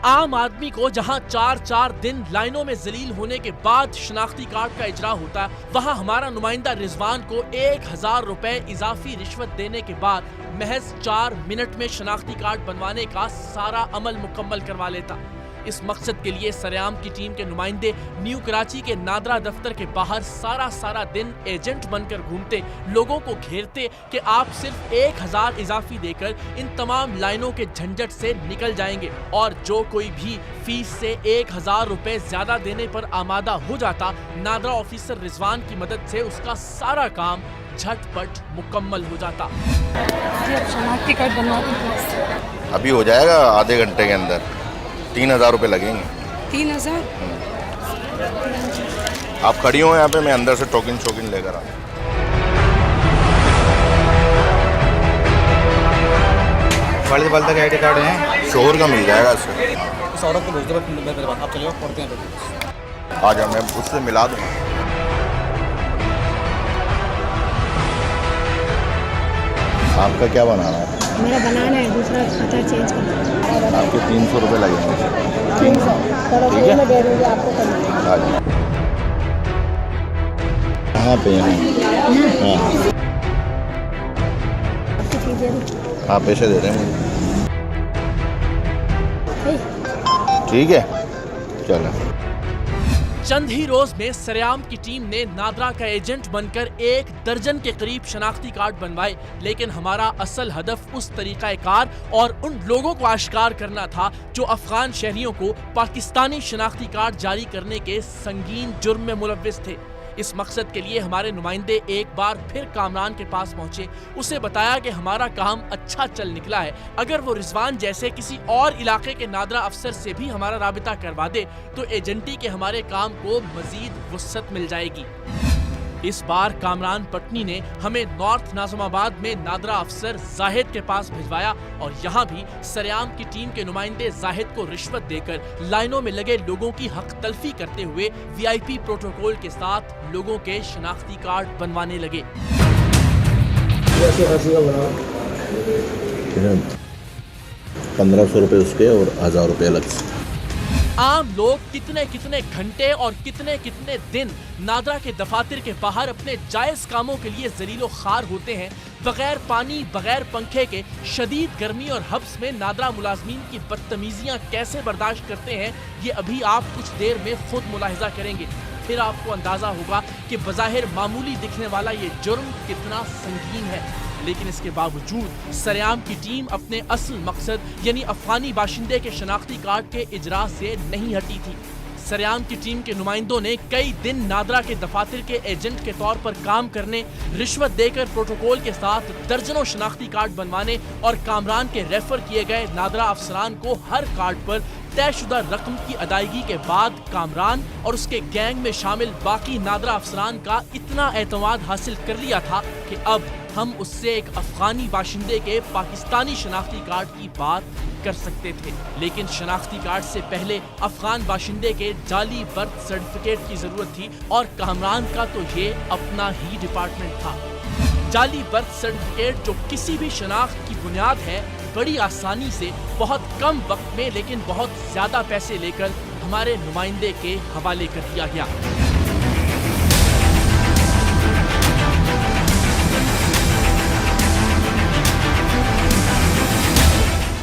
عام آدمی کو جہاں 4 دن لائنوں میں ذلیل ہونے کے بعد شناختی کارڈ کا اجرا ہوتا ہے، وہاں ہمارا نمائندہ رضوان کو 1000 روپے اضافی رشوت دینے کے بعد محض 4 منٹ میں شناختی کارڈ بنوانے کا سارا عمل مکمل کروا لیتا۔ اس مقصد کے لیے سریام کی ٹیم کے نمائندے نیو کراچی کے نادرا دفتر کے باہر سارا دن ایجنٹ بن کر گھومتے، لوگوں کو گھیرتے کہ آپ صرف 1000 اضافی دے کر ان تمام لائنوں کے جھنجٹ سے نکل جائیں گے، اور جو کوئی بھی فیس سے 1000 روپے زیادہ دینے پر آمادہ ہو جاتا، نادرا آفیسر رضوان کی مدد سے اس کا سارا کام جھٹ پٹ مکمل ہو جاتا۔ شناختی کارڈ بنوا دیں۔ ابھی ہو جائے گا آدھے گھنٹے کے اندر، 3000 روپے لگیں گے۔ 3000؟ آپ کھڑی ہو یہاں پہ، میں اندر سے ٹوکن لے کر آؤں۔ والدہ کے آئی ڈی کارڈ ہیں، شوہر کا مل جائے گا اس سے۔ اس عورت کو بھیج دو، میرے پاس آپ چلے جاؤ، پڑھتے ہیں۔ آ جاؤ، میں اس سے ملا دوں گا۔ آپ کا کیا بنانا ہے؟ میرا بنانا ہے، دوسرا کھاتا چینج کرنا ہے۔ آپ کے 300 روپے لگیں گے۔ 300 ٹھیک ہے، میں دے دوں گی آپ کو کرنا ہے۔ کہاں پہ ہیں؟ ہاں ہاں، پیسے دے رہے ہیں مجھے۔ ٹھیک ہے، چلیں۔ چند ہی روز میں سریام کی ٹیم نے نادرا کا ایجنٹ بن کر 1 درجن کے قریب شناختی کارڈ بنوائے، لیکن ہمارا اصل ہدف اس طریقہ کار اور ان لوگوں کو آشکار کرنا تھا جو افغان شہریوں کو پاکستانی شناختی کارڈ جاری کرنے کے سنگین جرم میں ملوث تھے۔ اس مقصد کے لیے ہمارے نمائندے ایک بار پھر کامران کے پاس پہنچے، اسے بتایا کہ ہمارا کام اچھا چل نکلا ہے، اگر وہ رضوان جیسے کسی اور علاقے کے نادرا افسر سے بھی ہمارا رابطہ کروا دے تو ایجنٹی کے ہمارے کام کو مزید وسعت مل جائے گی۔ اس بار کامران پٹنی نے ہمیں نارتھ ناظم آباد میں نادرا افسر زاہد کے پاس بھجوایا، اور یہاں بھی سریام کی ٹیم کے نمائندے زاہد کو رشوت دے کر لائنوں میں لگے لوگوں کی حق تلفی کرتے ہوئے VIP پروٹوکول کے ساتھ لوگوں کے شناختی کارڈ بنوانے لگے۔ 1500 روپے اس کے اور 1000 روپے الگ سے۔ عام لوگ کتنے گھنٹے اور کتنے دن نادرا کے دفاتر کے باہر اپنے جائز کاموں کے لیے ذلیل و خوار ہوتے ہیں، بغیر پانی، بغیر پنکھے کے شدید گرمی اور حبس میں نادرا ملازمین کی بدتمیزیاں کیسے برداشت کرتے ہیں، یہ ابھی آپ کچھ دیر میں خود ملاحظہ کریں گے۔ پھر آپ کو اندازہ ہوگا کہ بظاہر معمولی دکھنے والا یہ جرم کتنا سنگین ہے، لیکن اس کے باوجود سریام کی ٹیم اپنے اصل مقصد یعنی افغانی باشندے کے شناختی کارڈ کے اجرا سے نہیں ہٹی تھی۔ سریام کی ٹیم کے نمائندوں نے کئی دن نادرا کے دفاتر کے ایجنٹ کے طور پر کام کرنے، رشوت دے کر پروٹوکول کے ساتھ درجنوں شناختی کارڈ بنوانے اور کامران کے ریفر کیے گئے نادرا افسران کو ہر کارڈ پر طے شدہ رقم کی ادائیگی کے بعد کامران اور اس کے گینگ میں شامل باقی نادرا افسران کا اتنا اعتماد حاصل کر لیا تھا کہ اب ہم اس سے ایک افغانی باشندے کے پاکستانی شناختی کارڈ کی بات کر سکتے تھے، لیکن شناختی کارڈ سے پہلے افغان باشندے کے جعلی برتھ سرٹیفکیٹ کی ضرورت تھی، اور کامران کا تو یہ اپنا ہی ڈپارٹمنٹ تھا۔ جعلی برتھ سرٹیفکیٹ جو کسی بھی شناخت کی بنیاد ہے، بڑی آسانی سے بہت کم وقت میں لیکن بہت زیادہ پیسے لے کر ہمارے نمائندے کے حوالے کر دیا گیا۔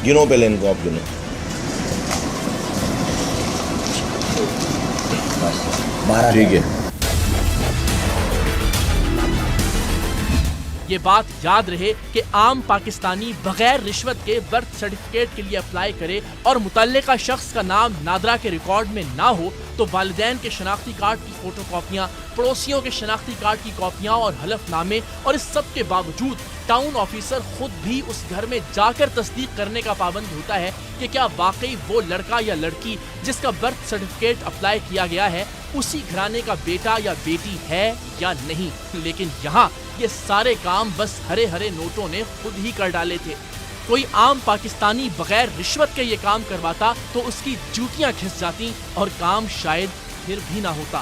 گنو پہلے ان کو، آپ گنو۔ ٹھیک ہے۔ یہ بات یاد رہے کہ عام پاکستانی بغیر رشوت کے برتھ سرٹیفکیٹ کے لیے اپلائی کرے اور متعلقہ شخص کا نام نادرا کے ریکارڈ میں نہ ہو تو والدین کے شناختی کارڈ کی فوٹو کاپیاں، پڑوسیوں کے شناختی کارڈ کی کاپیاں اور حلف نامے، اور اس سب کے باوجود ٹاؤن آفیسر خود بھی اس گھر میں جا کر تصدیق کرنے کا پابند ہوتا ہے کہ کیا واقعی وہ لڑکا یا لڑکی جس کا برتھ سرٹیفکیٹ اپلائی کیا گیا ہے اسی گھرانے کا بیٹا یا بیٹی ہے یا نہیں۔ لیکن یہاں یہ سارے کام بس ہرے نوٹوں نے خود ہی کر ڈالے تھے۔ کوئی عام پاکستانی بغیر رشوت کے یہ کام کرواتا تو اس کی جوتیاں گھس جاتی اور کام شاید پھر بھی نہ ہوتا۔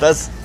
10